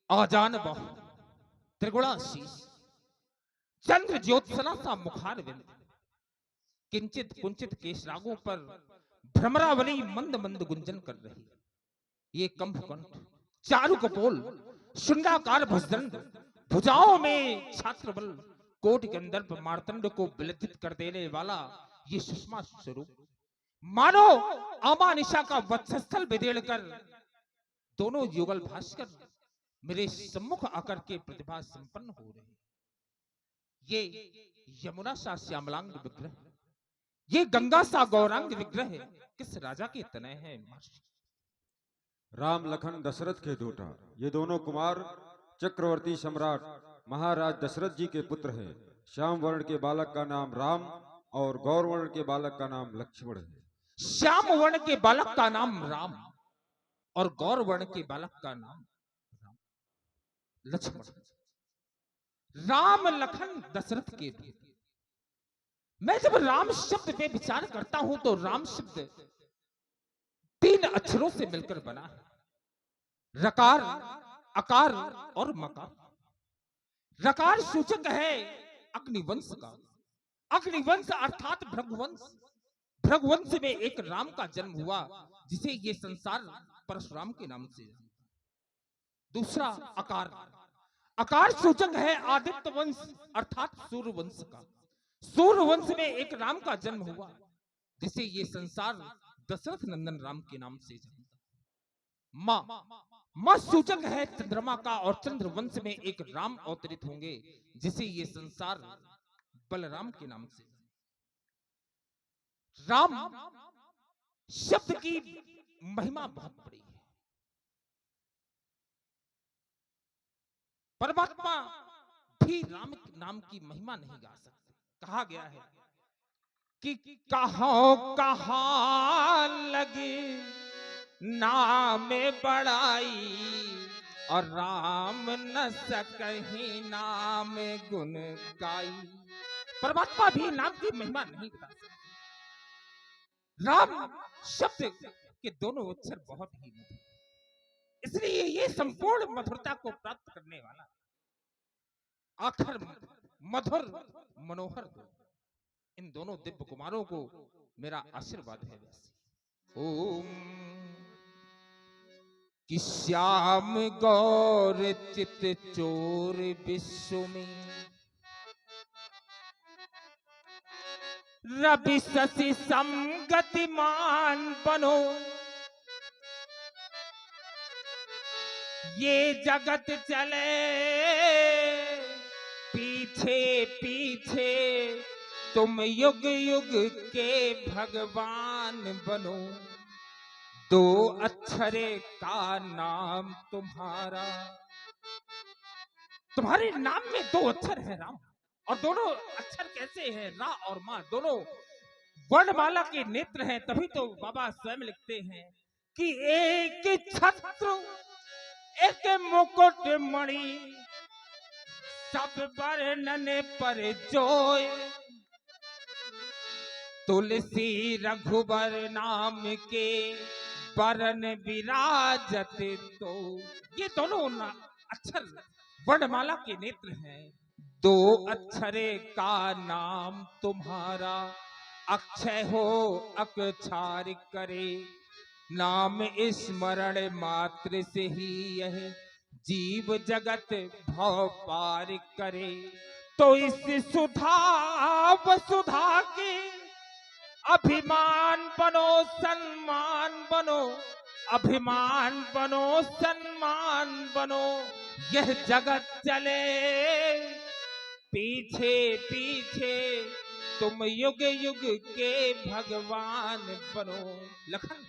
आजान बाहु, त्रिगुणाशीष, चंद्र ज्योत्सना सा मुखार विंद, किंचित कुंचित केशरागों पर भ्रमरावली मंद मंद गुंजन कर रही। ये कंभकंठ, चारु कपोल, श्रृंगाकार भुजदंड, भुजाओं में छात्रबल, कोटि गंधर्व मार्तंड को विलज्जित कर देने वाला ये सुषमा स्वरूप, मानो अमानिशा का वक्षस्थल बिदेड़ कर दोनों युगल भास्कर मेरे सम्मुख आकर के प्रतिभा संपन्न हो रहे। ये यमुना सा श्यामलांग विग्रह, ये गंगा सा गौरांग विग्रह किस राजा के तनय है महर्षि? राम लखन दशरथ के दूटा, ये दोनों कुमार चक्रवर्ती सम्राट महाराज दशरथ जी के पुत्र हैं। श्याम वर्ण के बालक का नाम राम और गौर वर्ण के बालक का नाम लक्ष्मण है। श्याम वर्ण के बालक का नाम राम और गौर वर्ण के बालक का नाम लक्ष्मण। राम लखन दशरथ के दूत। मैं जब राम शब्द पे विचार करता हूं तो राम शब्द 3 अक्षरों से मिलकर बना है, रकार, अकार और मकार। रकार सूचक है अग्निवंश का, अग्निवंश अर्थात भृगुवंश। भृगुवंश में एक राम का जन्म हुआ जिसे ये संसार परशुराम के नाम से जानता है। दूसरा अकार, अकार सूचक है आदित्य वंश अर्थात सूर्यवंश का। सूर्यवंश में एक राम का जन्म हुआ जिसे ये संसार दशरथ नंदन राम के नाम से जानता है। मां सूचक है चंद्रमा का और चंद्रवंश में एक राम अवतरित होंगे जिसे ये संसार बलराम के नाम से। राम शब्द की महिमा बहुत बड़ी है। परमात्मा भी राम नाम की महिमा नहीं गा सकते। कहा गया है कि कहाँ लगे नाम बड़ाई और राम न सकहीं नाम गुण गाई। परमात्मा भी नाम की महिमा नहीं बता सकते। राम शब्द के दोनों अक्षर बहुत ही मधुर, इसलिए ये संपूर्ण मधुरता को प्राप्त करने वाला आखिर मधुर मनोहर दो इन दोनों दिव्य कुमारों को मेरा आशीर्वाद है। वैसे ओम कि श्याम गौर चित चोर विश्व में रवि शशि समगतिमान बनो। ये जगत चले पीछे पीछे, तुम युग युग के भगवान बनो। 2 अक्षरे का नाम तुम्हारा, तुम्हारे नाम में 2 अक्षर है राम। और दोनों अक्षर कैसे हैं? रा और मां दोनों वर्णमाला के नेत्र हैं। तभी तो बाबा स्वयं लिखते हैं कि एक छत्र एक मुकुट मणि, सब वर्णन पर जोय। तुलसी रघुबर नाम के वरण विराजत तो। ये दोनों अक्षर वर्णमाला के नेत्र हैं। 2 अक्षरे का नाम तुम्हारा, अक्षय हो अक्षार करे। नाम स्मरण मात्र से ही यह जीव जगत भव पार करे। तो इस सुधा वसुधा के अभिमान बनो सम्मान बनो, अभिमान बनो सम्मान बनो। यह जगत चले पीछे पीछे तुम युग युग के भगवान बनो। लखन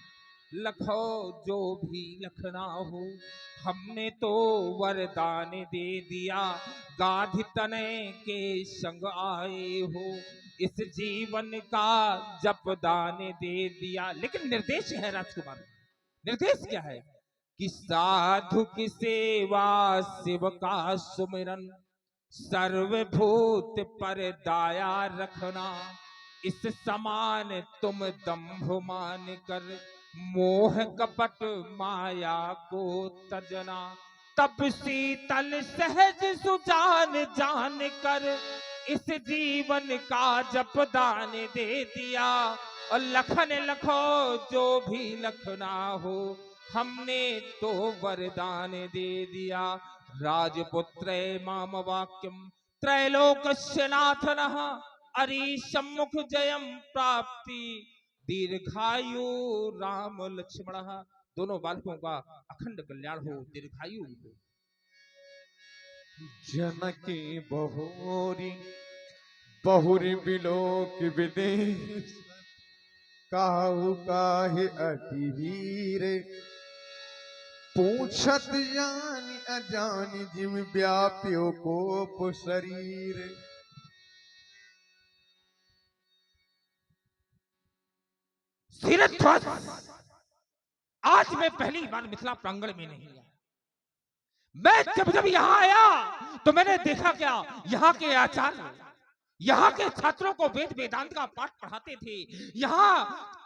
लखो जो भी लखना हो, हमने तो वरदान दे दिया, गाधी तने के संग आए हो, इस जीवन का जपदान दे दिया। लेकिन निर्देश है राजकुमार, निर्देश क्या है कि साधु की सेवा शिव का सुमिरन, सर्वभूत पर दया रखना, इस समान तुम दंभ मान कर, मोह कपट माया को तजना, तब शीतल सहज सुजान जान कर, इस जीवन का जपदान दे दिया। और लखन लखो जो भी लखना हो, हमने तो वरदान दे दिया। राजपुत्र माम वाक्यम त्रैलोकस्य नाथनः, अरि सम्मुख जयम प्राप्ति, दीर्घायु राम लक्ष्मण। दोनों बालकों का अखंड कल्याण हो, दीर्घायु हो। जनकी बहुरी बहुरी बिलोक विदेश, काहू काहे अति वीर, पूछत जानी अजानी जिम व्याप्यो कोप शरीर। सिरध्वज, आज मैं पहली बार मिथिला प्रांगण में नहीं आया। मैं जब जब यहाँ आया तो मैंने देखा क्या, यहाँ के आचार्य यहाँ के छात्रों को वेद वेदांत का पाठ पढ़ाते थे, यहाँ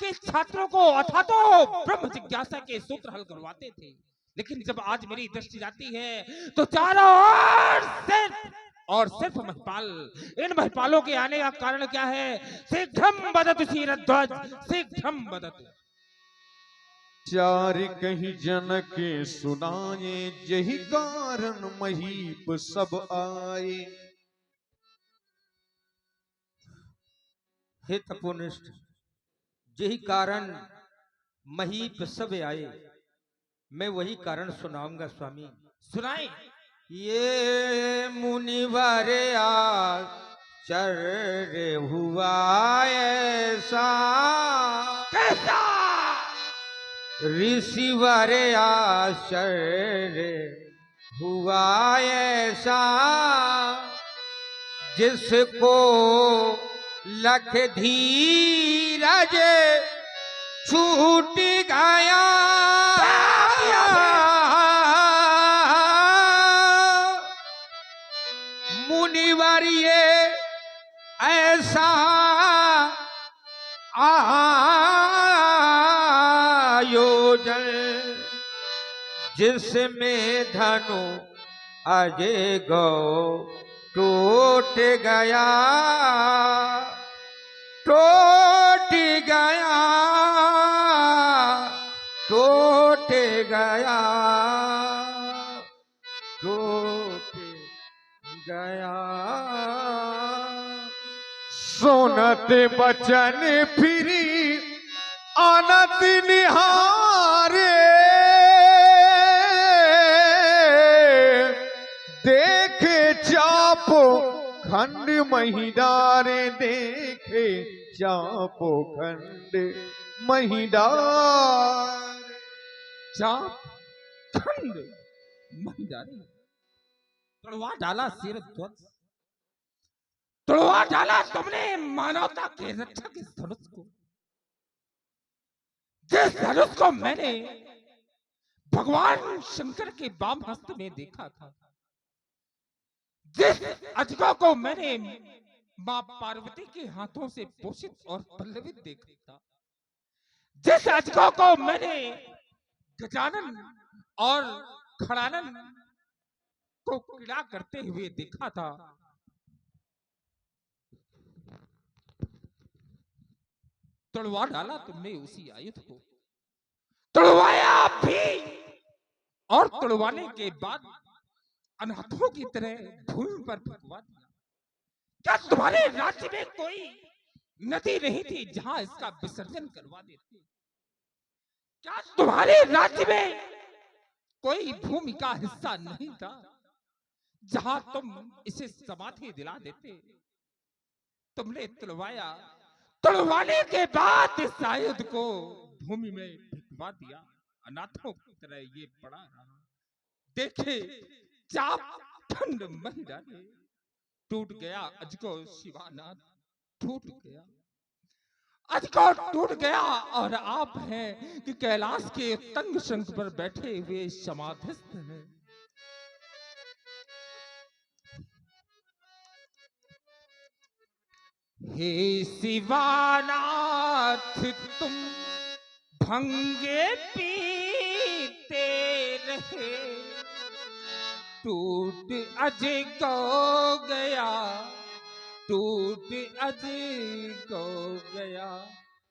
के छात्रों को अथातो ब्रह्म जिज्ञासा के सूत्र हल करवाते थे। लेकिन जब आज मेरी दृष्टि जाती है तो चारों ओर सिर्फ महिपाल। इन महिपालों के आने का कारण क्या है? शीघ्रम वदतु क्षीरध्वज, शीघ्रम वदतु। चार कहीं जनके सुनाए, यही कारण महीप सब आए। हे तपोनिष्ठ, यही कारण महीप सब आए। मैं वही कारण सुनाऊंगा स्वामी। सुनाए। ये मुनिवर आश्चर्य हुआ ऐसा, कैसा? ऋषिवर आश्चर्य हुआ ऐसा, जिसको लख धीरज छूट गया, मुनिवर ये ऐसा आयोजन, जिसमें धनु अजय गौ टूट गया, टूट गया, टूट गया, टूट गया। सुनत बचन फिरी अनत निहारे, देखे चापो खंड महिदारे, देखे चापो खंड महिदार। चाप खंड महिदारी, तड़वा डाला सिरध्वज, तड़वा डाला तुमने मानवता के रक्षक इस धनुष को, जिस धनुष को मैंने भगवान शंकर के वाम हस्त में देखा था, जिस अजगर को मैंने मां पार्वती के हाथों से पोषित और पल्लवित देखा था, जिस अजगर को मैंने गजानन और खड़ानन को क्रीड़ा करते हुए देखा था, तड़वा डाला तुमने उसी आयुध को, तड़वाया भी, और तड़वाने के बाद अनाथों की तरह भूमि पर फेंकवा दिया। क्या तुम्हारे राज्य में कोई नदी नहीं थी जहां इसका विसर्जन करवा देते? क्या तुम्हारे राज्य में कोई भूमि का हिस्सा नहीं था जहां तुम इसे समाधि दिला देते, तुमने तुड़वाया। तुड़वाने के बाद इस आयुध को भूमि में भिजवा दिया। अनाथों की तरह ये पड़ा रहा। देखे चाप ठंड मही डाले, टूट गया अजको शिवानाथ, टूट गया अजको, टूट गया। और आप हैं कि कैलाश के तंग शंख पर बैठे हुए समाधिस्थ हैं। हे शिवानाथ, तुम भंगे पीते रहे, टूट अज को गया, टूट अज को गया।